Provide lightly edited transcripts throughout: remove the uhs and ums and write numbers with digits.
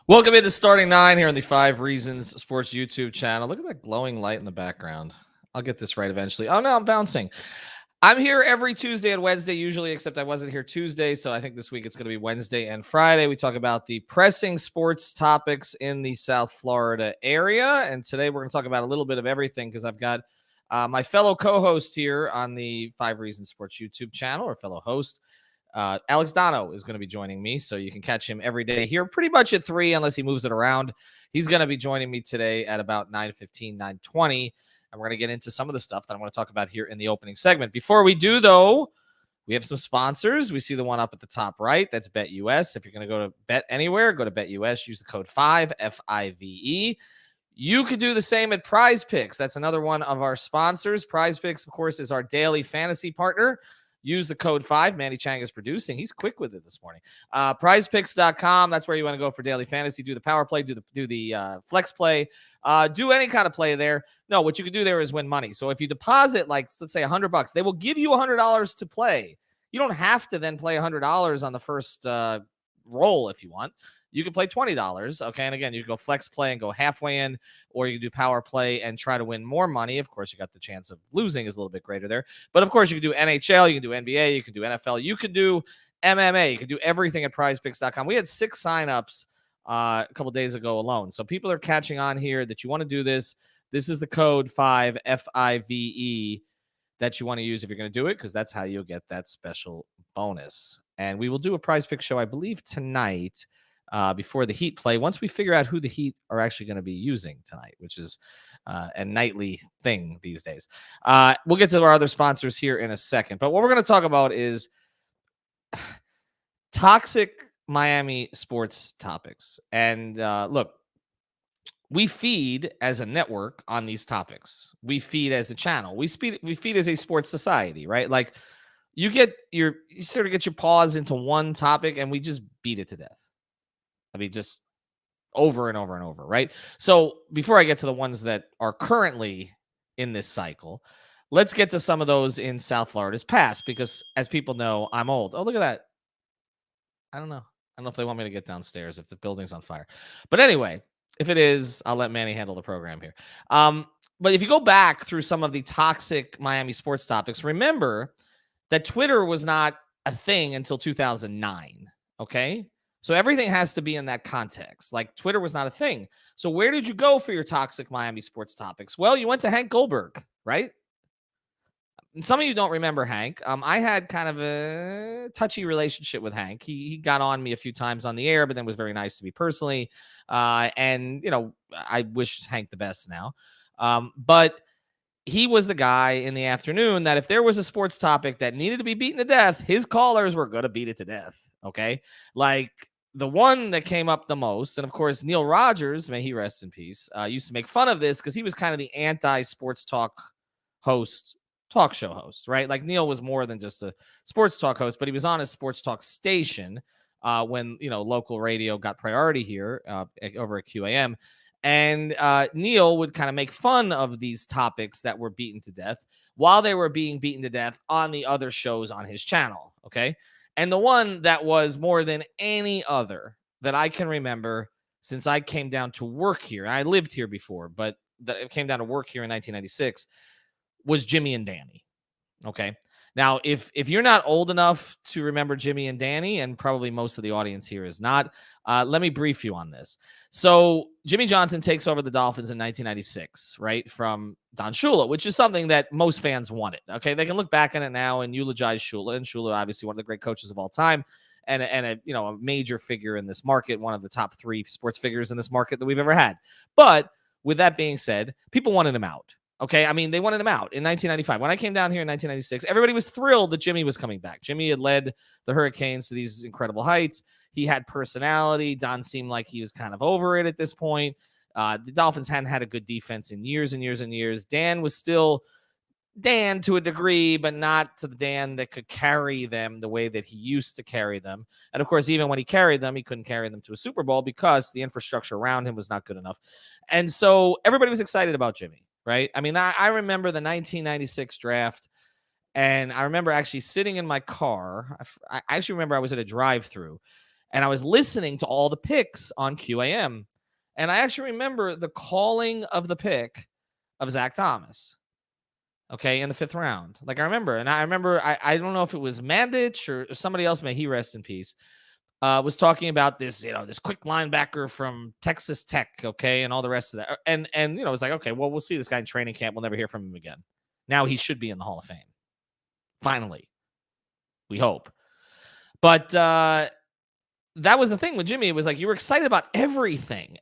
Welcome into Starting Nine here on the 5 Reasons Sports YouTube channel. Look at that glowing light in the background. I'll get this right eventually. Oh, no, I'm bouncing. I'm here every Tuesday and Wednesday usually, except I wasn't here Tuesday, so I think this week it's going to be Wednesday and Friday. We talk about the pressing sports topics in the South Florida area, and today we're going to talk about a little bit of everything because I've got my fellow co-host here on the 5 Reasons Sports YouTube channel, or fellow host, Alex Dono is going to be joining me, so you can catch him every day here pretty much at 3 unless he moves it around. He's going to be joining me today at about 9:15, 9:20, and we're going to get into some of the stuff that I want to talk about here in the opening segment. Before we do, though, we have some sponsors. We see the one up at the top right. That's BetUS. If you're going to go to Bet Anywhere, go to BetUS. Use the code 5, F-I-V-E. You could do the same at Prize Picks. That's another one of our sponsors. Prize Picks, of course, is our daily fantasy partner. Use the code 5. Manny Chang is producing. He's quick with it this morning. Prizepicks.com. That's where you want to go for daily fantasy. Do the power play, do the flex play, do any kind of play there. No, what you can do there is win money. So if you deposit, like, let's say $100, they will give you $100 to play. You don't have to then play $100 on the first roll if you want. You can play $20, okay? And again, you can go flex play and go halfway in, or you can do power play and try to win more money. Of course, you got the chance of losing is a little bit greater there. But of course, you can do NHL, you can do NBA, you can do NFL, you can do MMA, you can do everything at prizepicks.com. We had 6 signups a couple days ago alone. So people are catching on here that you want to do this. This is the code 5, F-I-V-E, that you want to use if you're going to do it, because that's how you'll get that special bonus. And we will do a Prize Pick show, I believe, tonight. Before the Heat play, once we figure out who the Heat are actually going to be using tonight, which is a nightly thing these days. We'll get to our other sponsors here in a second. But what we're going to talk about is toxic Miami sports topics. And look, we feed as a network on these topics. We feed as a channel. We feed as a sports society, right? Like you sort of get your paws into one topic and we just beat it to death. I mean, just over and over and over, right? So before I get to the ones that are currently in this cycle, let's get to some of those in South Florida's past, because as people know, I'm old. Oh, look at that. I don't know. I don't know if they want me to get downstairs if the building's on fire. But anyway, if it is, I'll let Manny handle the program here. But if you go back through some of the toxic Miami sports topics, remember that Twitter was not a thing until 2009, okay? So everything has to be in that context. Like Twitter was not a thing. So where did you go for your toxic Miami sports topics? Well, you went to Hank Goldberg, right? And some of you don't remember Hank. I had kind of a touchy relationship with Hank. He got on me a few times on the air, but then was very nice to me personally. And, you know, I wish Hank the best now. But he was the guy in the afternoon that if there was a sports topic that needed to be beaten to death, his callers were going to beat it to death. Okay. Like the one that came up the most, and of course, Neil Rogers, may he rest in peace, used to make fun of this because he was kind of the anti-sports talk show host, right? Like Neil was more than just a sports talk host, but he was on a sports talk station when, you know, local radio got priority here over at QAM. And Neil would kind of make fun of these topics that were beaten to death while they were being beaten to death on the other shows on his channel, okay? And the one that was more than any other that I can remember since I came down to work here, I lived here before, but that it came down to work here in 1996, was Jimmy and Danny. Okay. Now, if you're not old enough to remember Jimmy and Danny, and probably most of the audience here is not, let me brief you on this. So Jimmy Johnson takes over the Dolphins in 1996, right, from Don Shula, which is something that most fans wanted. Okay, they can look back on it now and eulogize Shula, and Shula, obviously one of the great coaches of all time, and a a major figure in this market, one of the top 3 sports figures in this market that we've ever had. But with that being said, people wanted him out. Okay, I mean, they wanted him out in 1995. When I came down here in 1996, everybody was thrilled that Jimmy was coming back. Jimmy had led the Hurricanes to these incredible heights. He had personality. Don seemed like he was kind of over it at this point. The Dolphins hadn't had a good defense in years and years and years. Dan was still Dan to a degree, but not to the Dan that could carry them the way that he used to carry them. And of course, even when he carried them, he couldn't carry them to a Super Bowl because the infrastructure around him was not good enough. And so everybody was excited about Jimmy. Right. I mean, I remember the 1996 draft, and I remember actually sitting in my car. I actually remember I was at a drive-through, And I was listening to all the picks on QAM. And I actually remember the calling of the pick of Zach Thomas, okay, in the 5th round. Like I remember, I don't know if it was Mandich or somebody else, may he rest in peace, was talking about this, this quick linebacker from Texas Tech, okay, and all the rest of that. And it was like, okay, well, we'll see this guy in training camp. We'll never hear from him again. Now he should be in the Hall of Fame. Finally, we hope. But that was the thing with Jimmy. It was like you were excited about everything,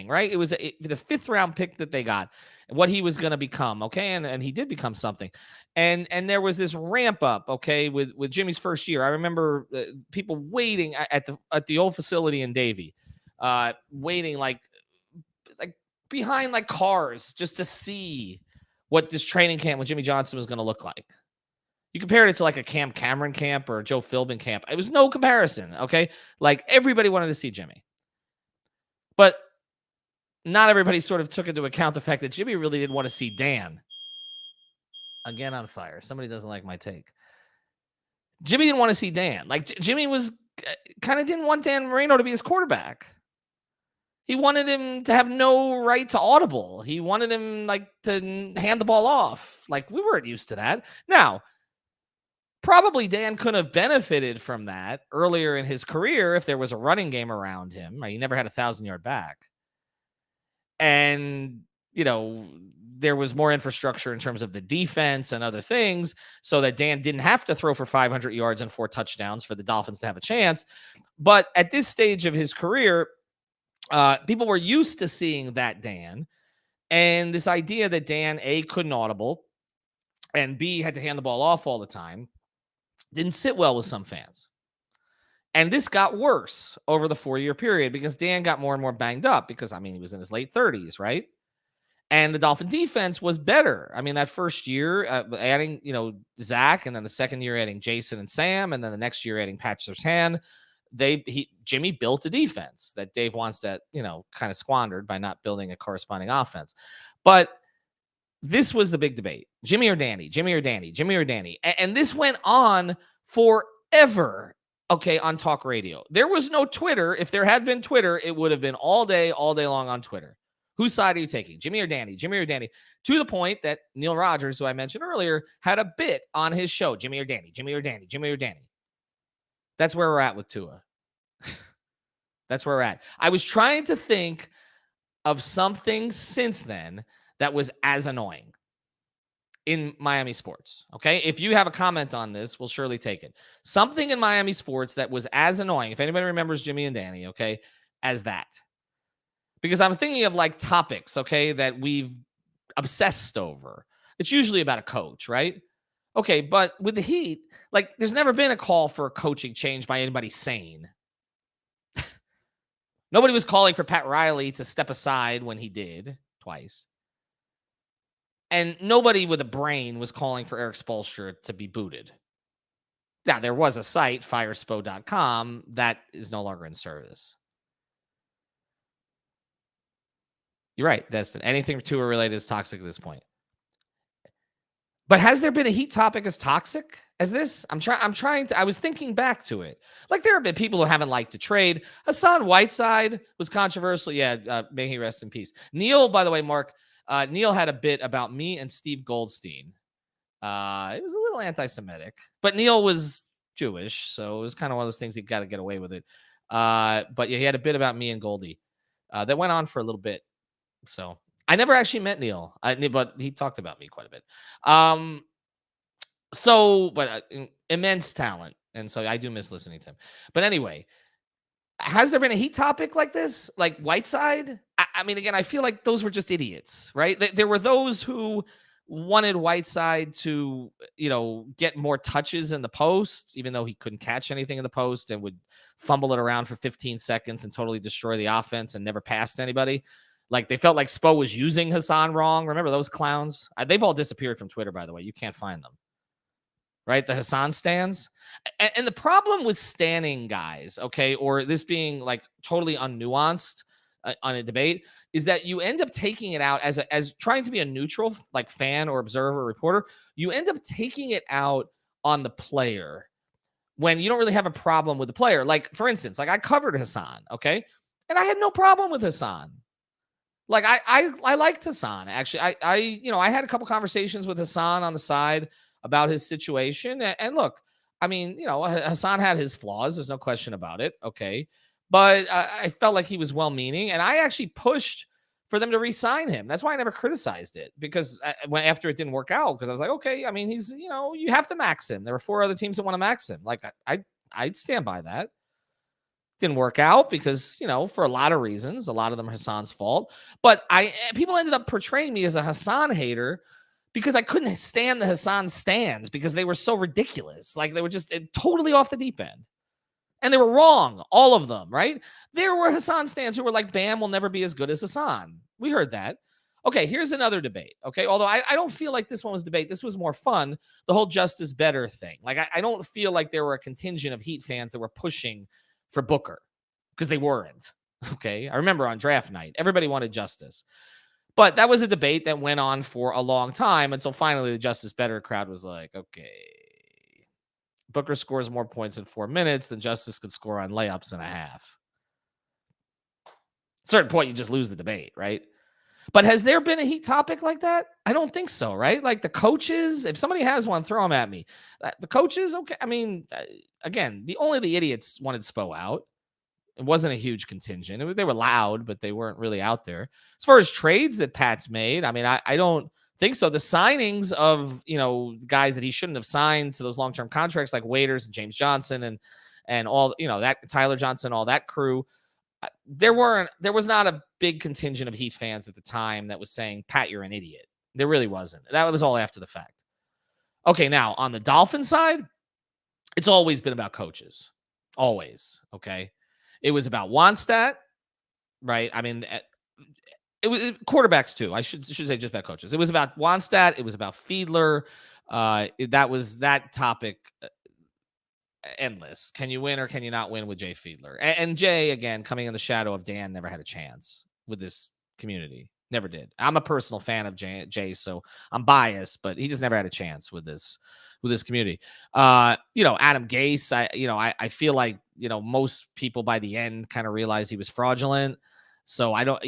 right? It was the 5th round pick that they got, what he was going to become, okay, and he did become something. And there was this ramp up, okay, with Jimmy's first year. I remember people waiting at the old facility in Davie, waiting like behind like cars just to see what this training camp with Jimmy Johnson was going to look like. You compared it to like a Cam Cameron camp or a Joe Philbin camp. It was no comparison, okay? Like everybody wanted to see Jimmy. But not everybody sort of took into account the fact that Jimmy really didn't want to see Dan. Again on fire. Somebody doesn't like my take. Jimmy didn't want to see Dan. Like Jimmy was kind of didn't want Dan Marino to be his quarterback. He wanted him to have no right to audible. He wanted him like to hand the ball off. Like we weren't used to that. Now, probably Dan could have benefited from that earlier in his career if there was a running game around him. Right? He never had a 1,000-yard back. And, there was more infrastructure in terms of the defense and other things so that Dan didn't have to throw for 500 yards and 4 touchdowns for the Dolphins to have a chance. But at this stage of his career, people were used to seeing that Dan. And this idea that Dan, A, couldn't audible, and B, had to hand the ball off all the time, didn't sit well with some fans. And this got worse over the 4-year period because Dan got more and more banged up because, he was in his late 30s, right? And the Dolphin defense was better. That first year, adding, Zach, and then the second year adding Jason and Sam, and then the next year adding Pat Surtain, Jimmy built a defense that Dave Wannstedt, kind of squandered by not building a corresponding offense. But this was the big debate. Jimmy or Danny, Jimmy or Danny, Jimmy or Danny. And this went on forever, okay, on talk radio. There was no Twitter. If there had been Twitter, it would have been all day long on Twitter. Whose side are you taking? Jimmy or Danny? Jimmy or Danny? To the point that Neil Rogers, who I mentioned earlier, had a bit on his show. Jimmy or Danny? Jimmy or Danny? Jimmy or Danny? That's where we're at with Tua. That's where we're at. I was trying to think of something since then that was as annoying in Miami sports. Okay. If you have a comment on this, we'll surely take it. Something in Miami sports that was as annoying, if anybody remembers Jimmy and Danny, okay, as that. Because I'm thinking of like topics, okay, that we've obsessed over. It's usually about a coach, right? Okay, but with the Heat, like there's never been a call for a coaching change by anybody sane. Nobody was calling for Pat Riley to step aside when he did twice. And nobody with a brain was calling for Eric Spoelstra to be booted. Now, there was a site, firespo.com, that is no longer in service. You're right, Destin. Anything Tua related is toxic at this point. But has there been a Heat topic as toxic as this? I was thinking back to it. Like there have been people who haven't liked the trade. Hassan Whiteside was controversial. Yeah, may he rest in peace. Neil, by the way, Mark, Neil had a bit about me and Steve Goldstein. It was a little anti-Semitic, but Neil was Jewish, so it was kind of one of those things he got to get away with it. But yeah, he had a bit about me and Goldie that went on for a little bit. So I never actually met Neil, but he talked about me quite a bit. But immense talent. And so I do miss listening to him. But anyway, has there been a Heat topic like this? Like Whiteside? Again, I feel like those were just idiots, right? There were those who wanted Whiteside to, get more touches in the post, even though he couldn't catch anything in the post and would fumble it around for 15 seconds and totally destroy the offense and never passed anybody. Like they felt like Spo was using Hassan wrong. Remember those clowns? They've all disappeared from Twitter, by the way. You can't find them. Right? The Hassan stans. And the problem with standing guys, okay, or this being like totally unnuanced on a debate, is that you end up taking it out as trying to be a neutral like fan or observer or reporter. You end up taking it out on the player when you don't really have a problem with the player. Like, for instance, like I covered Hassan, okay? And I had no problem with Hassan. Like I liked Hassan. Actually, I had a couple conversations with Hassan on the side about his situation. And look, I mean, Hassan had his flaws. There's no question about it. Okay. But I felt like he was well meaning. And I actually pushed for them to re-sign him. That's why I never criticized it, because after it didn't work out, because I was like, okay, I mean, he's, you have to max him. There were 4 other teams that want to max him. Like I'd stand by that. Didn't work out because, for a lot of reasons, a lot of them Hassan's fault. But people ended up portraying me as a Hassan hater because I couldn't stand the Hassan stands because they were so ridiculous. Like they were just totally off the deep end. And they were wrong, all of them, right? There were Hassan stands who were like, Bam will never be as good as Hassan. We heard that. Okay, here's another debate. Okay, although I don't feel like this one was debate. This was more fun. The whole just is better thing. Like I don't feel like there were a contingent of Heat fans that were pushing for Booker, because they weren't. Okay, I remember on draft night, everybody wanted justice. But that was a debate that went on for a long time until finally the justice better crowd was like, okay, Booker scores more points in 4 minutes than Justice could score on layups in a half. At a certain point, you just lose the debate, right? But has there been a Heat topic like that? I don't think so, right? Like the coaches, if somebody has one, throw them at me. The coaches, okay. I mean, again, only the idiots wanted Spo out. It wasn't a huge contingent. They were loud, but they weren't really out there. As far as trades that Pat's made, I mean, I don't think so. The signings of, guys that he shouldn't have signed to those long-term contracts, like Waiters and James Johnson and all, that Tyler Johnson, all that crew. There was not a big contingent of Heat fans at the time that was saying, Pat, you're an idiot. There really wasn't. That was all after the fact. Okay, now on the Dolphin side, it's always been about coaches. Always. Okay. It was about Wannstedt, right? I mean, it was quarterbacks too. I should say just about coaches. It was about Wannstedt. It was about Fiedler. That was that topic. Endless. Can you win or can you not win with Jay Fiedler? And Jay, again, coming in the shadow of Dan, never had a chance with this community. Never did. I'm a personal fan of Jay, so I'm biased, but he just never had a chance with this community. Adam Gase, I feel like, most people by the end kind of realized he was fraudulent. So I don't,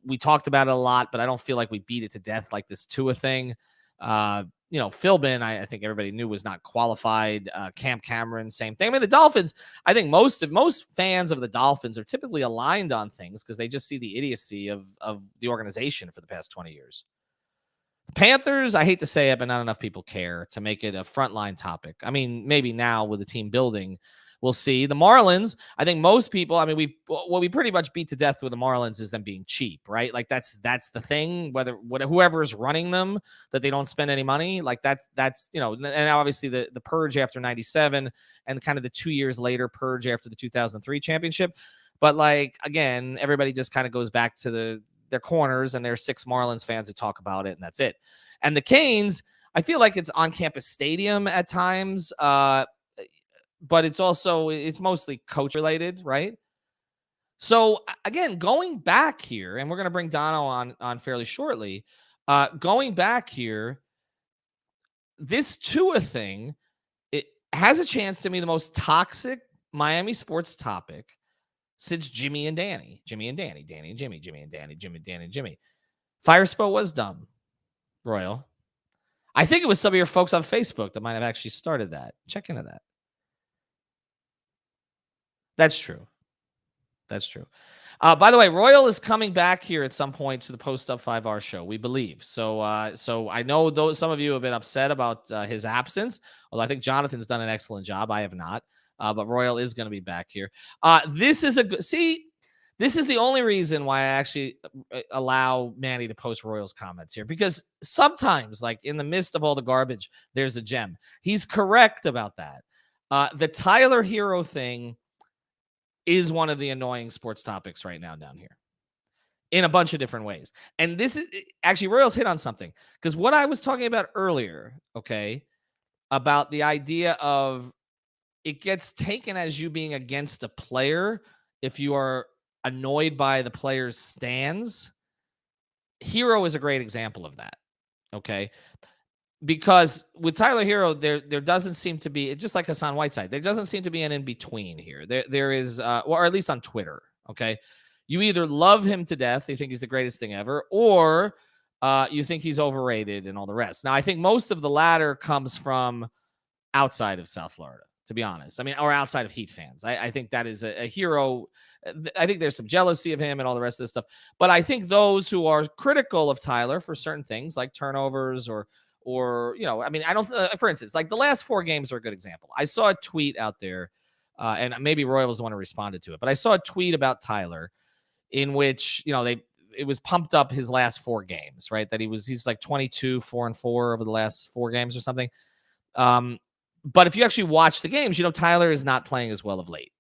we talked about it a lot, but I don't feel like we beat it to death like this Tua thing. Philbin, I think everybody knew was not qualified. Cam Cameron, same thing. I mean, the Dolphins, I think most fans of the Dolphins are typically aligned on things because they just see the idiocy of the organization for the past 20 years. The Panthers, I hate to say it, but not enough people care to make it a frontline topic. I mean, maybe now with the team building, we'll see. The Marlins, I think most people, I mean, we pretty much beat to death with the Marlins is them being cheap, right? Like that's the thing, whoever is running them, that they don't spend any money. Like that's, and obviously the purge after 97 and kind of the 2 years later purge after the 2003 championship. But like, again, everybody just kind of goes back to their corners, and there's 6 Marlins fans who talk about it, and that's it. And the Canes, I feel like it's on campus stadium at times. But it's mostly coach related, right? So again, going back here, and we're going to bring Dono on fairly shortly. Going back here, this Tua thing, it has a chance to be the most toxic Miami sports topic since Jimmy and Danny, Danny and Jimmy, Jimmy and Danny, Danny and Jimmy. Fire Spo was dumb, Royal. I think it was some of your folks on Facebook that might have actually started that. Check into that. That's true. By the way, Royal is coming back here at some point to the Post Up 5R show, we believe. So I know some of you have been upset about his absence, although I think Jonathan's done an excellent job. I have not. But Royal is going to be back here. This is the only reason why I actually allow Manny to post Royal's comments here, because sometimes, like in the midst of all the garbage, there's a gem. He's correct about that. The Tyler Hero thing is one of the annoying sports topics right now down here in a bunch of different ways. And this is actually, Royals hit on something, because what I was talking about earlier, okay, about the idea of it gets taken as you being against a player if you are annoyed by the player's stands. Hero is a great example of that. Okay. because with Tyler Hero, there doesn't seem to be, just like Hassan Whiteside, there doesn't seem to be an in between here. There is, or at least on Twitter. Okay, you either love him to death, you think he's the greatest thing ever, or you think he's overrated and all the rest. Now, I think most of the latter comes from outside of South Florida, to be honest. I mean, or outside of Heat fans. I think that is a Hero. I think there's some jealousy of him and all the rest of this stuff. But I think those who are critical of Tyler for certain things like turnovers or I mean, I don't, for instance, like the last 4 games are a good example. I saw a tweet out there, and maybe Roy was the one who responded to it, but I saw a tweet about Tyler in which, it was pumped up his last 4 games, right? That he's like 22, 4-4 over the last 4 games or something. But if you actually watch the games, Tyler is not playing as well of late.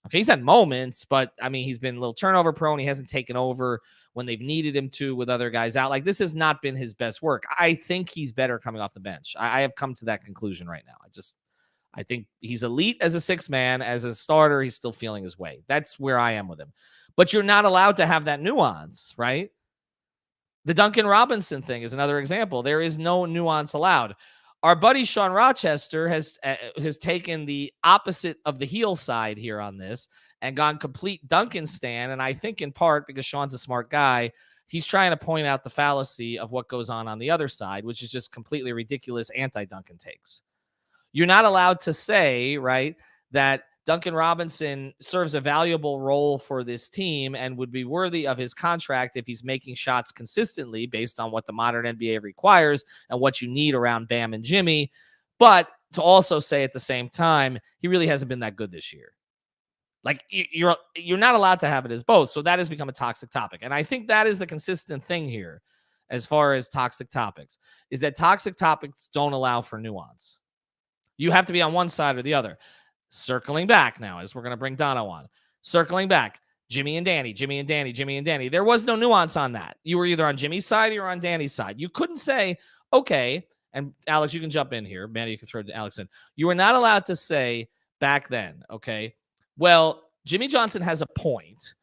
Okay, he's had moments, but I mean, he's been a little turnover prone. He hasn't taken over when they've needed him to with other guys out. Like, this has not been his best work. I think he's better coming off the bench. I have come to that conclusion right now. I think he's elite as a 6 man. As a starter, he's still feeling his way. That's where I am with him. But you're not allowed to have that nuance, right? The Duncan Robinson thing is another example. There is no nuance allowed. Our buddy Sean Rochester has taken the opposite of the heel side here on this and gone complete Duncan stan. And I think in part because Sean's a smart guy, he's trying to point out the fallacy of what goes on the other side, which is just completely ridiculous anti-Duncan takes. You're not allowed to say, right, that Duncan Robinson serves a valuable role for this team and would be worthy of his contract if he's making shots consistently based on what the modern NBA requires and what you need around Bam and Jimmy. But to also say at the same time, he really hasn't been that good this year. Like, you're not allowed to have it as both. So that has become a toxic topic. And I think that is the consistent thing here as far as toxic topics, is that toxic topics don't allow for nuance. You have to be on one side or the other. Circling back now, as we're going to bring Dono on. Circling back, Jimmy and Danny. There was no nuance on that. You were either on Jimmy's side or you were on Danny's side. You couldn't say, okay, and Alex, you can jump in here. Manny, you can throw Alex in. You were not allowed to say back then, okay, well, Jimmy Johnson has a point.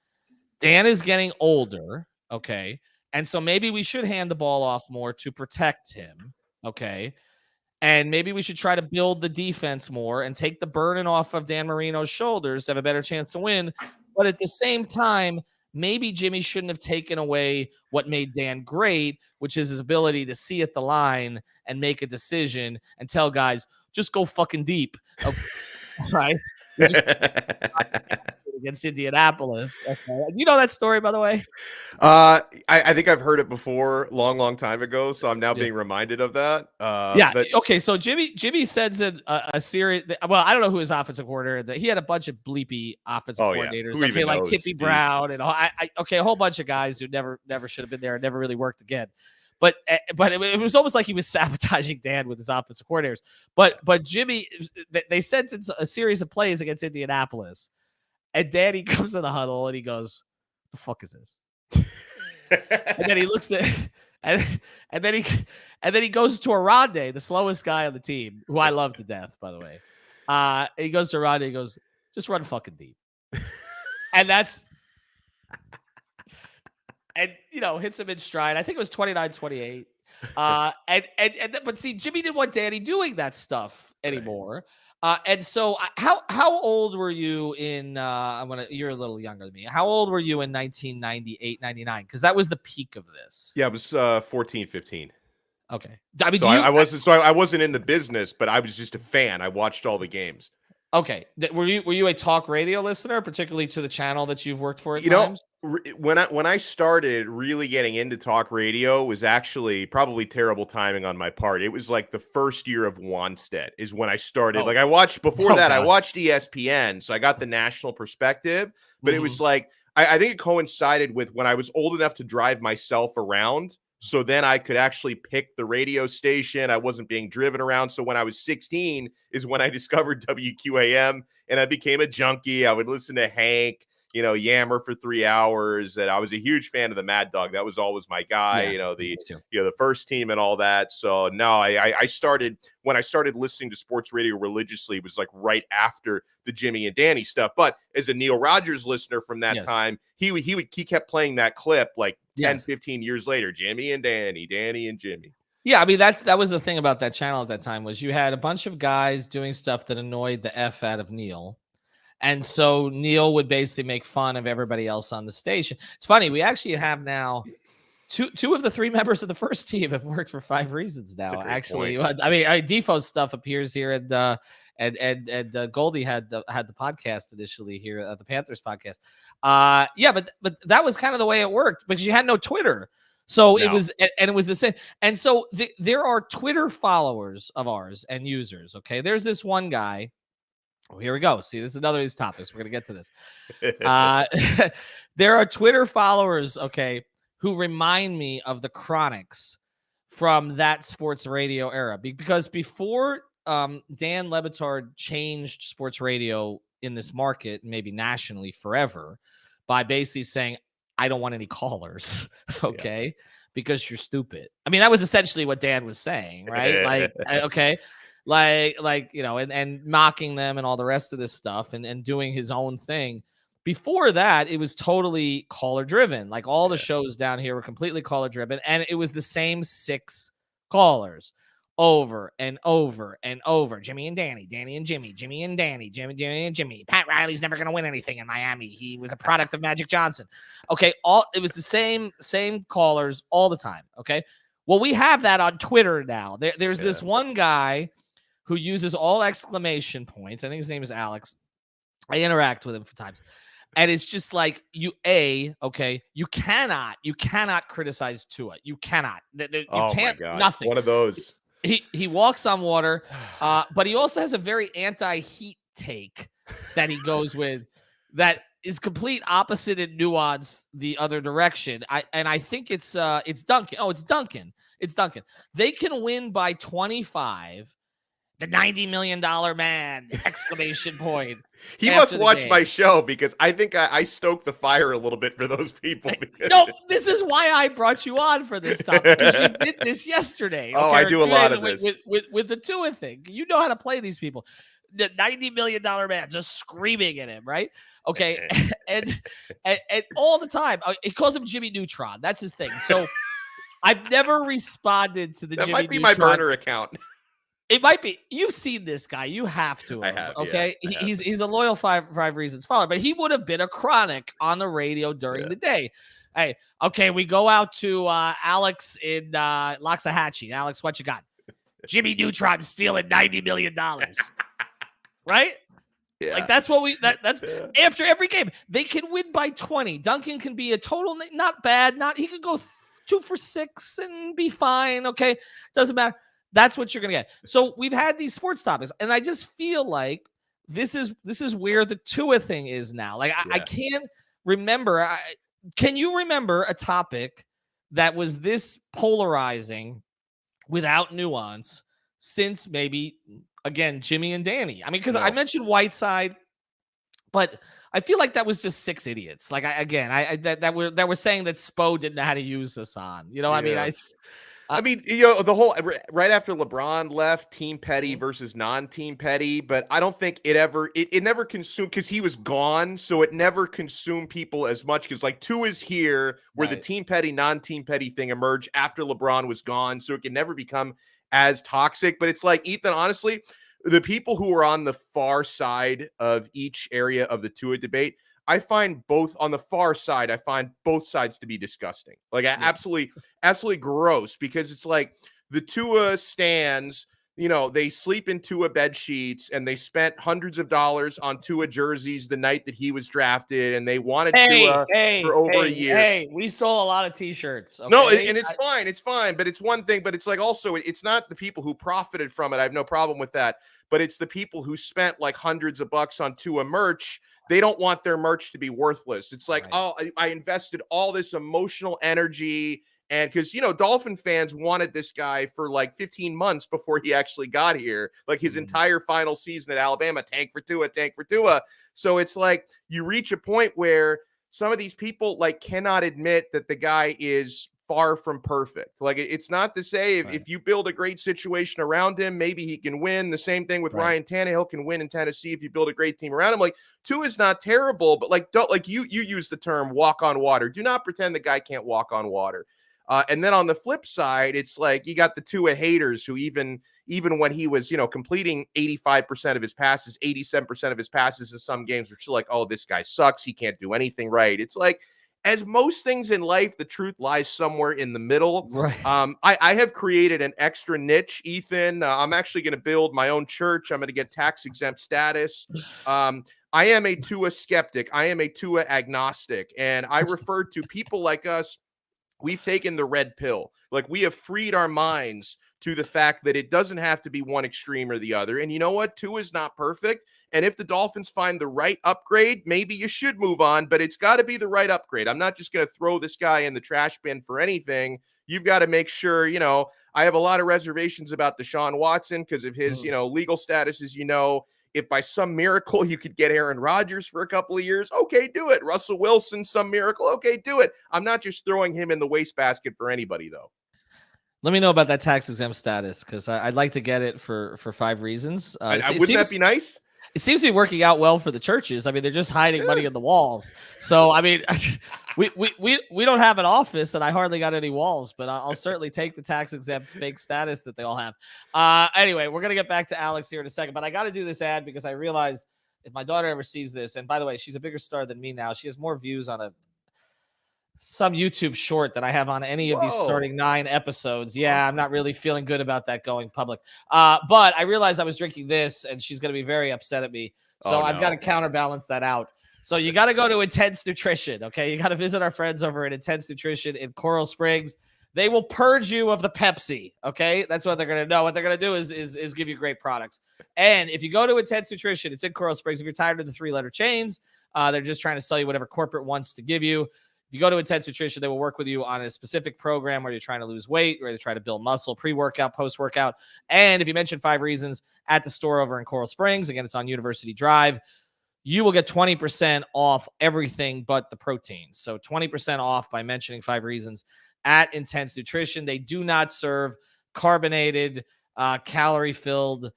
Dan is getting older, okay, and so maybe we should hand the ball off more to protect him, okay? And maybe we should try to build the defense more and take the burden off of Dan Marino's shoulders to have a better chance to win. But at the same time, maybe Jimmy shouldn't have taken away what made Dan great, which is his ability to see at the line and make a decision and tell guys, just go fucking deep. Okay. Right? Against Indianapolis. Okay. You know that story, by the way? I think I've heard it before, long time ago. So I'm now being reminded of that. Okay. So Jimmy sends in a series. Well, I don't know who his offensive coordinator. He had a bunch of bleepy offensive coordinators, like Kippy Brown and a whole bunch of guys who never should have been there and never really worked again. But it was almost like he was sabotaging Dan with his offensive coordinators. But Jimmy, they sent in a series of plays against Indianapolis. And Danny comes in the huddle and he goes, "The fuck is this?" And then he looks at, and then he goes to Arande, the slowest guy on the team, who I love to death, by the way. He goes to Arande, he goes, "Just run fucking deep," and that's, and hits him in stride. I think it was 29-28. But see, Jimmy didn't want Danny doing that stuff anymore. And so how old were you in, you're a little younger than me. How old were you in 1998, 99? Because that was the peak of this. Yeah, it was 14, 15. Okay. I mean, I wasn't in the business, but I was just a fan. I watched all the games. Okay. Were you a talk radio listener, particularly to the channel that you've worked for at times? When I started really getting into talk radio was actually probably terrible timing on my part. It was like the first year of Wanstead is when I started. Like I watched before that, God. I watched ESPN, so I got the national perspective, but it was like, I think it coincided with when I was old enough to drive myself around. So then I could actually pick the radio station. I wasn't being driven around. So when I was 16 is when I discovered WQAM and I became a junkie. I would listen to Hank, yammer for 3 hours. And I was a huge fan of the Mad Dog. That was always my guy, the first team and all that. So no, I started, when I started listening to sports radio religiously, it was like right after the Jimmy and Danny stuff. But as a Neil Rogers listener from that time, he kept playing that clip like 10, 15 years later, Jimmy and Danny and Jimmy. Yeah, I mean that was the thing about that channel at that time was you had a bunch of guys doing stuff that annoyed the F out of Neil. And so Neil would basically make fun of everybody else on the station. It's funny, we actually have now two of the three members of the first team have worked for 5 reasons That's a now. great Actually, point. I mean, Defoe's stuff appears here, and Goldie had the podcast initially here, the Panthers podcast. Yeah, but that was kind of the way it worked because you had no Twitter, so it No. was, and it was the same. And so there are Twitter followers of ours and users. Okay, there's this one guy. Oh, here we go. See, this is another of these topics. We're gonna get to this. Uh, there are Twitter followers, okay, who remind me of the Chronics from that sports radio era. Because before Dan Le Batard changed sports radio in this market, maybe nationally forever, by basically saying, I don't want any callers, okay, because you're stupid. I mean, that was essentially what Dan was saying, right? Like, okay. Like and mocking them and all the rest of this stuff and doing his own thing. Before that, it was totally caller driven. Like all the shows down here were completely caller driven, and it was the same 6 callers over and over and over. Jimmy and Danny, Danny and Jimmy, Jimmy and Danny, Danny and Jimmy. Pat Riley's never going to win anything in Miami. He was a product of Magic Johnson. Okay, it was the same callers all the time. Okay, well, we have that on Twitter now. There's this one guy who uses all exclamation points. I think his name is Alex. I interact with him for times. And it's just like you cannot criticize Tua. You cannot. You can't. My God. Nothing. One of those. He walks on water, but he also has a very anti-heat take that he goes with that is complete opposite in nuance the other direction. I think it's Duncan. Oh, it's Duncan. It's Duncan. They can win by 25. The $90 million man! Exclamation point. He must watch my show because I think I stoked the fire a little bit for those people. No, this is why I brought you on for this topic because you did this yesterday. Oh, I do a lot of this with the Tua thing. You know how to play these people. The $90 million man just screaming at him, right? Okay, and all the time he calls him Jimmy Neutron. That's his thing. So I've never responded to the that Jimmy might be Neutron. my burner account. It might be. You've seen this guy. You have to. I have. Okay. Yeah, he's a loyal five reasons follower, but he would have been a chronic on the radio during the day. Hey, okay, we go out to Alex in Loxahatchee. Alex, what you got? Jimmy Neutron stealing $90 million. Right? Yeah. Like that's what that's after every game. They can win by 20. Duncan can be a total not bad. He could go 2 for 6 and be fine. Okay. Doesn't matter. That's what you're going to get. So we've had these sports topics, and I just feel like this is where the Tua thing is now. Like I can't remember. Can you remember a topic that was this polarizing without nuance since maybe, again, Jimmy and Danny? I mean, because I mentioned Whiteside, but I feel like that was just 6 idiots. Like that were saying that Spo didn't know how to use Hassan. You know, I mean, I mean, the whole right after LeBron left, team petty versus non-team petty, but I don't think it never consumed because he was gone, so it never consumed people as much because like 2 is here where the team petty, non-team petty thing emerged after LeBron was gone, so it can never become as toxic. But it's like, Ethan, honestly, the people who are on the far side of each area of the Tua debate, I find both on the far side, I find both sides to be disgusting. Like absolutely gross because it's like the Tua stands, they sleep in Tua bed sheets and they spent hundreds of dollars on Tua jerseys the night that he was drafted and they wanted Tua for over a year. Hey, we sold a lot of t-shirts. Okay? No, and it's fine, but it's one thing, but it's like also it's not the people who profited from it. I have no problem with that, but it's the people who spent like hundreds of bucks on Tua merch. They don't want their merch to be worthless. It's like, oh, I invested all this emotional energy. And because, Dolphin fans wanted this guy for like 15 months before he actually got here, like his entire final season at Alabama, tank for Tua. So it's like you reach a point where some of these people like cannot admit that the guy is far from perfect. Like it's not to say if you build a great situation around him, maybe he can win. The same thing with Ryan Tannehill can win in Tennessee if you build a great team around him. Like Tua is not terrible, but like don't you use the term walk on water. Do not pretend the guy can't walk on water. And then on the flip side, it's like you got the Tua haters who even when he was, completing 85% of his passes, 87% of his passes in some games, were still like, oh, this guy sucks. He can't do anything right. It's like, as most things in life, the truth lies somewhere in the middle. Right. I have created an extra niche, Ethan. I'm actually going to build my own church. I'm going to get tax exempt status. I am a Tua skeptic. I am a Tua agnostic. And I refer to people like us. We've taken the red pill. Like, we have freed our minds to the fact that it doesn't have to be one extreme or the other. And you know what? Tua is not perfect. And if the Dolphins find the right upgrade, maybe you should move on, but it's got to be the right upgrade. I'm not just going to throw this guy in the trash bin for anything. You've got to make sure, I have a lot of reservations about Deshaun Watson because of his, legal status, as you know. If by some miracle you could get Aaron Rodgers for a couple of years, okay, do it. Russell Wilson, some miracle, okay, do it. I'm not just throwing him in the wastebasket for anybody, though. Let me know about that tax exempt status, because I'd like to get it for 5 reasons. Wouldn't that be nice? It seems to be working out well for the churches. I mean, they're just hiding money in the walls. So, I mean, we don't have an office, and I hardly got any walls, but I'll certainly take the tax exempt fake status that they all have. Anyway, we're going to get back to Alex here in a second, but I got to do this ad because I realized if my daughter ever sees this, and by the way, she's a bigger star than me now. She has more views on some YouTube short than I have on any of these starting 9 episodes. Yeah, awesome. I'm not really feeling good about that going public. But I realized I was drinking this, and she's going to be very upset at me. So I've got to counterbalance that out. So you got to go to Intense Nutrition, okay? You got to visit our friends over at Intense Nutrition in Coral Springs. They will purge you of the Pepsi, okay? That's what they're going to do. What they're going to do is give you great products. And if you go to Intense Nutrition, it's in Coral Springs. If you're tired of the 3-letter chains, they're just trying to sell you whatever corporate wants to give you. If you go to Intense Nutrition, they will work with you on a specific program where you're trying to lose weight, or you're trying to build muscle, pre-workout, post-workout. And if you mention 5 Reasons at the store over in Coral Springs, again, it's on University Drive, you will get 20% off everything but the proteins. So 20% off by mentioning 5 Reasons at Intense Nutrition. They do not serve carbonated, calorie-filled,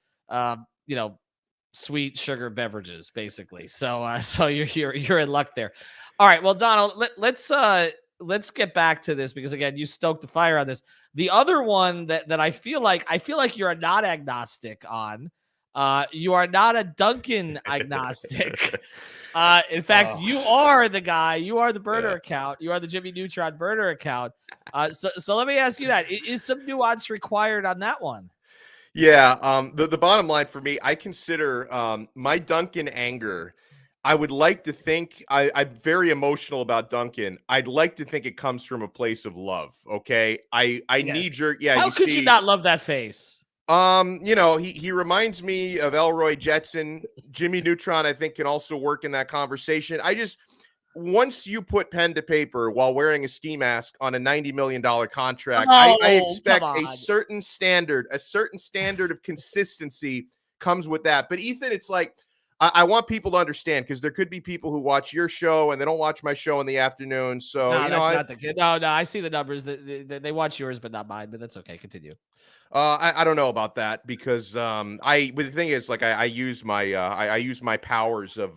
sweet sugar beverages, basically. So you're in luck there. All right, well, Donald, let's get back to this, because again, you stoked the fire on this. The other one that I feel like you're not agnostic on. You are not a Duncan agnostic. In fact, you are the guy. You are the burner account. You are the Jimmy Neutron burner account. So let me ask you that: is some nuance required on that one? Yeah. The bottom line for me, I consider my Duncan anger. I would like to think I'm very emotional about Duncan. I'd like to think it comes from a place of love. Okay. I need your, How could you not love that face? He reminds me of Elroy Jetson. Jimmy Neutron, I think, can also work in that conversation. Once you put pen to paper while wearing a ski mask on a $90 million contract, I expect a certain standard of consistency comes with that. But Ethan, it's like, I want people to understand, because there could be people who watch your show and they don't watch my show in the afton. So, that's not the kid. No, I see the numbers. They watch yours, but not mine. But that's okay. Continue. I don't know about that, because but the thing is, like, I use my powers of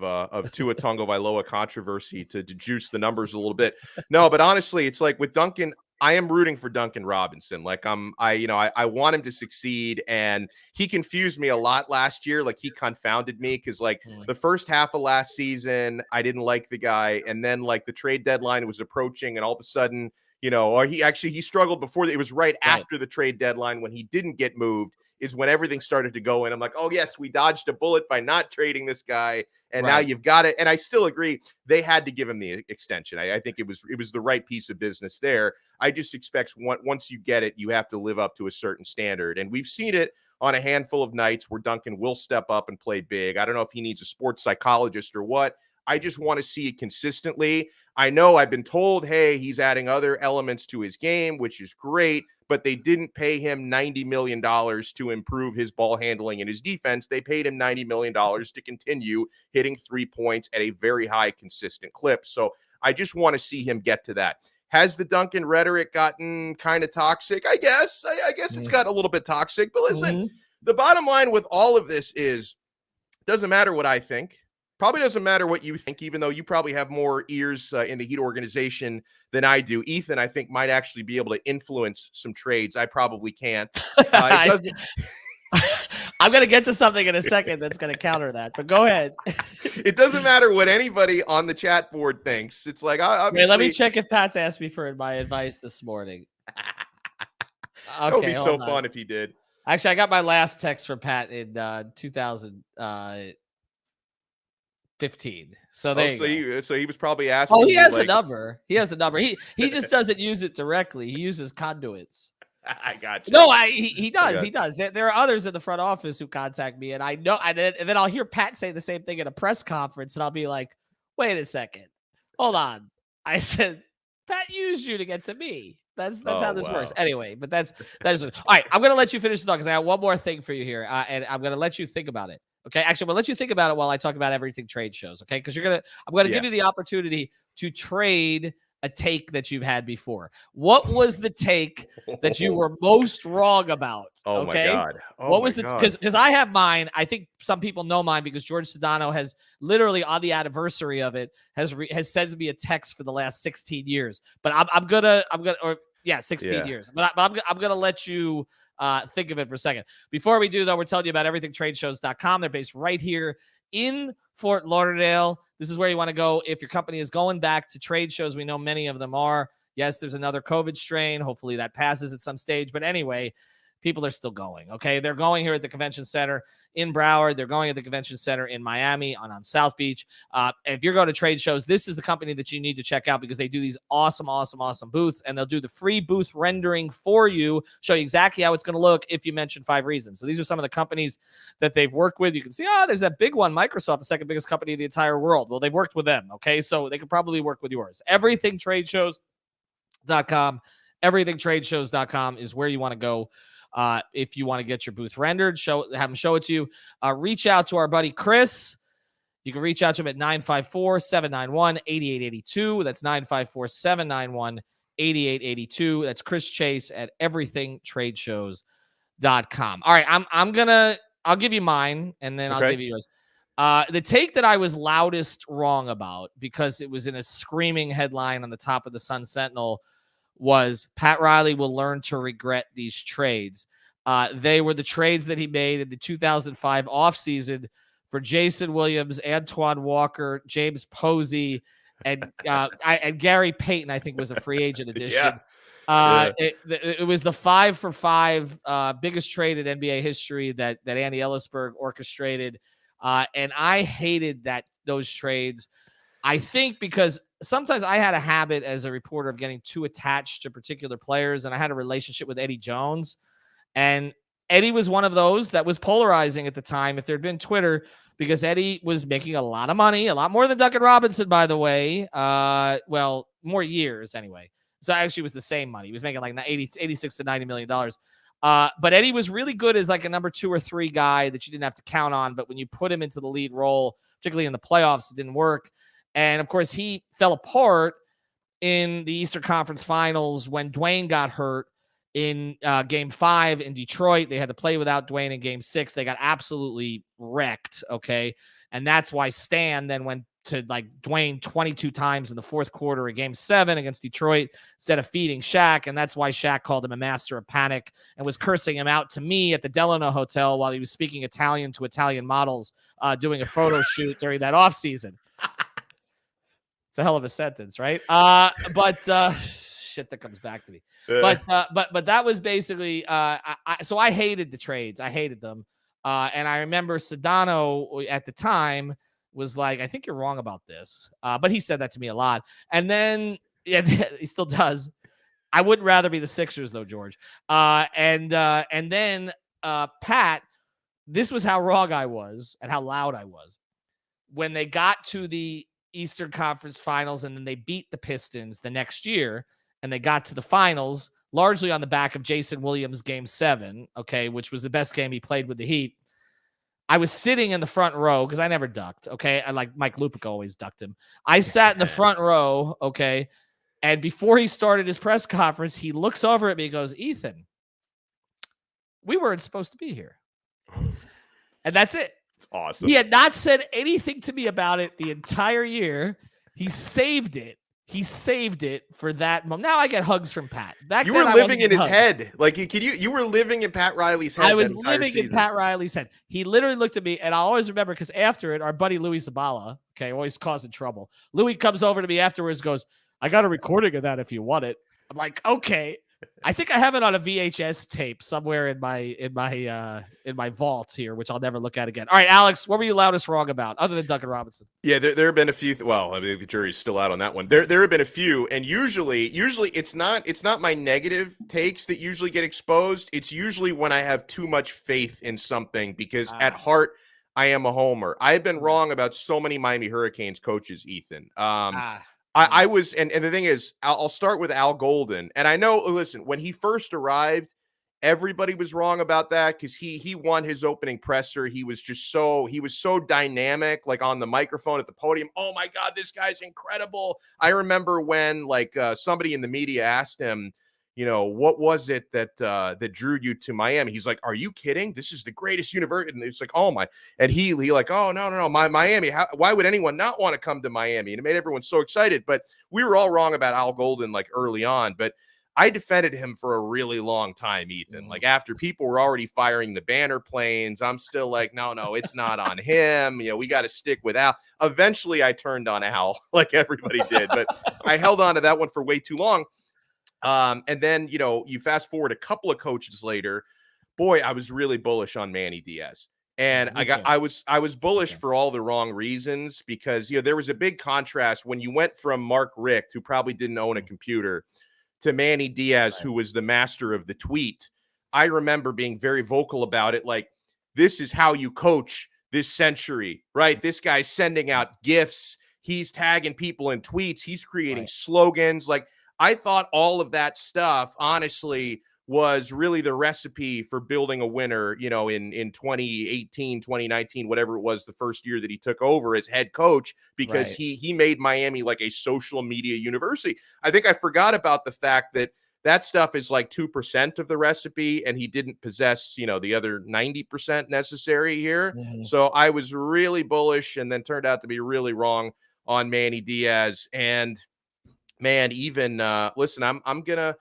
Tua Tagovailoa controversy to juice the numbers a little bit. No, but honestly, it's like with Duncan, I am rooting for Duncan Robinson. Like, I want him to succeed, and he confused me a lot last year. Like, he confounded me, because like the first half of last season, I didn't like the guy, and then like the trade deadline was approaching, and all of a sudden, or he struggled before. It was right after the trade deadline, when he didn't get moved, is when everything started to go in. I'm like, oh yes, we dodged a bullet by not trading this guy, and now you've got it. And I still agree, they had to give him the extension. I think it was the right piece of business there. I just expect once you get it, you have to live up to a certain standard, and we've seen it on a handful of nights where Duncan will step up and play big. I don't know if he needs a sports psychologist or what. I just want to see it consistently. I know I've been told, hey, he's adding other elements to his game, which is great, but they didn't pay him $90 million to improve his ball handling and his defense. They paid him $90 million to continue hitting 3 points at a very high, consistent clip. So I just want to see him get to that. Has the Duncan rhetoric gotten kind of toxic? I guess. I guess it's gotten a little bit toxic. But listen, the bottom line with all of this is, doesn't matter what I think. Probably doesn't matter what you think, even though you probably have more ears in the Heat organization than I do. Ethan, I think, might actually be able to influence some trades. I probably can't. It doesn't. I'm going to get to something in a second that's going to counter that, but go ahead. It doesn't matter what anybody on the chat board thinks. It's like, obviously. Wait, let me check if Pat's asked me for my advice this morning. That would be so fun if he did. Actually, I got my last text from Pat in 2015. So there you go. So he was probably asking. Oh, he has the number. He has the number. He just doesn't use it directly. He uses conduits. I got you. No, he does. He does. There are others in the front office who contact me, and I know. And then I'll hear Pat say the same thing at a press conference, and I'll be like, "Wait a second, hold on." I said, "Pat used you to get to me." That's how this works. Anyway, but that is all right. I'm gonna let you finish the talk because I have one more thing for you here, and I'm gonna let you think about it. Okay, actually, I'm gonna let you think about it while I talk about everything trade shows. Okay, because I'm gonna give you the opportunity to trade a take that you've had before. What was the take that you were most wrong about? Oh my God. What was because I have mine. I think some people know mine because George Sedano has literally on the anniversary of it has sent me a text for the last 16 years. But I'm gonna 16 years. But I'm gonna let you think of it for a second. Before we do, though, we're telling you about everythingtradeshows.com. They're based right here in Fort Lauderdale. This is where you want to go if your company is going back to trade shows. We know many of them are. Yes, there's another COVID strain. Hopefully that passes at some stage. But anyway, people are still going, okay? They're going here at the convention center in Broward. They're going at the convention center in Miami on South Beach. If you're going to trade shows, this is the company that you need to check out because they do these awesome booths, and they'll do the free booth rendering for you, show you exactly how it's going to look if you mention 5 reasons. So these are some of the companies that they've worked with. You can see, there's that big one, Microsoft, the second biggest company in the entire world. Well, they've worked with them, okay? So they could probably work with yours. Everythingtradeshows.com. Everythingtradeshows.com is where you want to go. If you want to get your booth rendered, have them show it to you. Reach out to our buddy Chris. You can reach out to him at 954-791-8882. That's 954-791-8882. That's Chris Chase at everythingtradeshows.com. All right, I'll give you mine, and then I'll give you yours. The take that I was loudest wrong about, because it was in a screaming headline on the top of the Sun Sentinel, was Pat Riley will learn to regret these trades. They were the trades that he made in the 2005 offseason for Jason Williams, Antoine Walker, James Posey, and Gary Payton, I think, was a free agent addition. It was the 5-for-5 biggest trade in NBA history that Andy Ellisberg orchestrated. And I hated those trades. I think because sometimes I had a habit as a reporter of getting too attached to particular players, and I had a relationship with Eddie Jones, and Eddie was one of those that was polarizing at the time. If there'd been Twitter, because Eddie was making a lot of money, a lot more than Duncan Robinson, by the way. Well, more years anyway. So actually it was the same money. He was making like 86 to $90 million. But Eddie was really good as like a number 2 or 3 guy that you didn't have to count on. But when you put him into the lead role, particularly in the playoffs, it didn't work. And, of course, he fell apart in the Eastern Conference Finals when Dwayne got hurt in Game 5 in Detroit. They had to play without Dwayne in Game 6. They got absolutely wrecked, okay? And that's why Stan then went to, like, Dwayne 22 times in the fourth quarter in Game 7 against Detroit instead of feeding Shaq. And that's why Shaq called him a master of panic and was cursing him out to me at the Delano Hotel while he was speaking Italian to Italian models doing a photo shoot during that offseason. It's a hell of a sentence, right? But shit that comes back to me. But that was basically so I hated the trades. I hated them. And I remember Sedano at the time was like, I think you're wrong about this. But he said that to me a lot. And then he still does. I wouldn't rather be the Sixers though, George. And then Pat, this was how wrong I was and how loud I was. When they got to the Eastern Conference Finals and then they beat the Pistons the next year and they got to the finals largely on the back of Jason Williams' Game 7, okay, which was the best game he played with the Heat. I was sitting in the front row because I never ducked, okay? I like Mike Lupica always ducked him. I sat in the front row, okay, and before he started his press conference, he looks over at me and goes, Ethan, we weren't supposed to be here. And that's it. awesome. He had not said anything to me about it the entire year. He saved it. He saved it for that moment. Now I get hugs from Pat. Back you then, were I living wasn't in his hugs. head. Like, you were living in Pat Riley's head. I was that entire living season. in Pat Riley's head. He literally looked at me, and I always remember because after it, our buddy Louis Zabala, okay, always causing trouble. Louis comes over to me afterwards, goes, "I got a recording of that if you want it." I'm like, "Okay." I think I have it on a VHS tape somewhere in my vault here, which I'll never look at again. All right, Alex, what were you loudest wrong about, other than Duncan Robinson? Yeah, there have been a few. Well, I mean, the jury's still out on that one. There have been a few, and usually it's not my negative takes that usually get exposed. It's usually when I have too much faith in something, because at heart I am a homer. I've been wrong about so many Miami Hurricanes coaches, Ethan. I was, and the thing is, I'll start with Al Golden. And I know, listen, when he first arrived, everybody was wrong about that because he won his opening presser. He was so dynamic, like on the microphone at the podium. Oh my God, this guy's incredible. I remember when somebody in the media asked him, what was it that drew you to Miami? He's like, "Are you kidding? This is the greatest university." And it's like, "Oh my!" And he like, "Oh no, Miami. Why would anyone not want to come to Miami?" And it made everyone so excited. But we were all wrong about Al Golden like early on. But I defended him for a really long time, Ethan. Like after people were already firing the banner planes, I'm still like, no, it's not on him. We got to stick with Al. Eventually, I turned on Al like everybody did, but I held on to that one for way too long. And then, you fast forward a couple of coaches later, boy, I was really bullish on Manny Diaz. And I was bullish for all the wrong reasons, because, there was a big contrast when you went from Mark Richt, who probably didn't own a computer, to Manny Diaz, who was the master of the tweet. I remember being very vocal about it. Like, this is how you coach this century, right? This guy's sending out gifts. He's tagging people in tweets. He's creating slogans. Like, I thought all of that stuff, honestly, was really the recipe for building a winner, in 2018, 2019, whatever it was, the first year that he took over as head coach, because he made Miami like a social media university. I think I forgot about the fact that stuff is like 2% of the recipe, and he didn't possess, the other 90% necessary here. So I was really bullish, and then turned out to be really wrong on Manny Diaz. And man, even listen, I'm gonna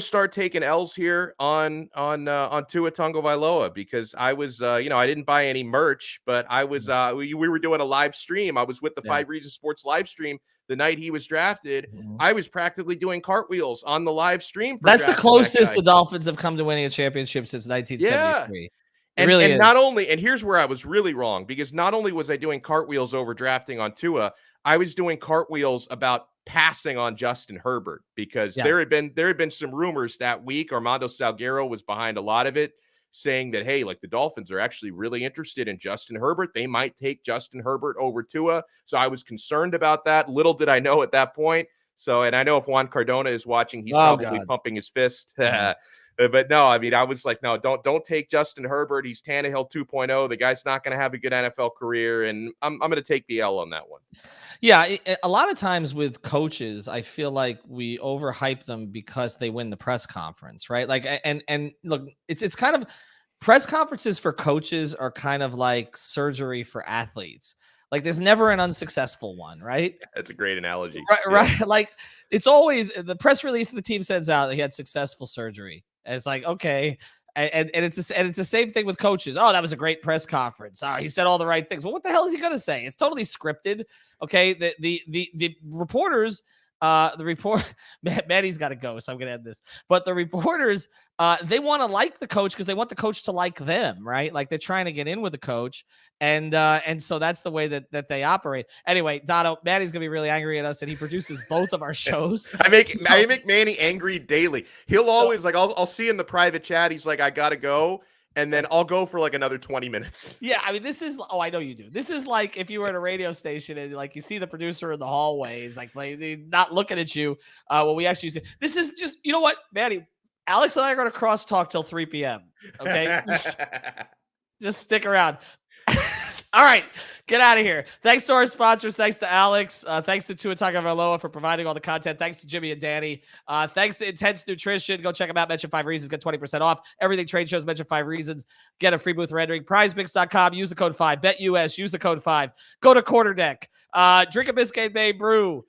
start taking L's here on Tua Tagovailoa, because I was I didn't buy any merch, but I was we were doing a live stream. I was with the 5 Reasons Sports live stream the night he was drafted. I was practically doing cartwheels on the live stream. That's the closest the Dolphins have come to winning a championship since 1973. Yeah. And not only, and here's where I was really wrong, because not only was I doing cartwheels over drafting on Tua, I was doing cartwheels about passing on Justin Herbert, because there had been some rumors that week. Armando Salguero was behind a lot of it, saying that, hey, like the Dolphins are actually really interested in Justin Herbert. They might take Justin Herbert over Tua. So I was concerned about that. Little did I know at that point. So, and I know if Juan Cardona is watching, he's probably pumping his fist. But no, I mean, I was like, no, don't take Justin Herbert. He's Tannehill 2.0. The guy's not going to have a good NFL career, and I'm going to take the L on that one. Yeah, a lot of times with coaches, I feel like we overhype them because they win the press conference, right? Like, and look, it's kind of, press conferences for coaches are kind of like surgery for athletes. Like, there's never an unsuccessful one, right? That's a great analogy. Right. Like, it's always the press release the team sends out that he had successful surgery. And it's like, okay. And it's the same thing with coaches. Oh, that was a great press conference. Oh, he said all the right things. Well, what the hell is he going to say? It's totally scripted. Okay. The reporters, Manny's got to go, so I'm going to end this. But the reporters, they want to like the coach because they want the coach to like them, right? Like, they're trying to get in with the coach, and so that's the way that they operate. Anyway, Dono, Manny's gonna be really angry at us, and he produces both of our shows. I make Manny angry daily. He'll always like, I'll see in the private chat, he's like, I gotta go. And then I'll go for like another 20 minutes. Yeah, I mean, this is, oh, I know you do. This is like if you were at a radio station and like you see the producer in the hallway, he's like not looking at you. Well, we actually say, this is just, you know what, Manny, Alex and I are going to cross talk till 3 p.m. Okay, just stick around. All right, get out of here. Thanks to our sponsors. Thanks to Alex. Thanks to Tua Tagovailoa for providing all the content. Thanks to Jimmy and Danny. Thanks to Intense Nutrition. Go check them out. Mention 5 Reasons. Get 20% off. Everything trade shows. Mention 5 Reasons. Get a free booth rendering. PrizePicks.com. Use the code 5. BetUS. Use the code 5. Go to Quarterdeck. Drink a Biscayne Bay brew.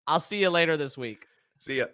I'll see you later this week. See ya.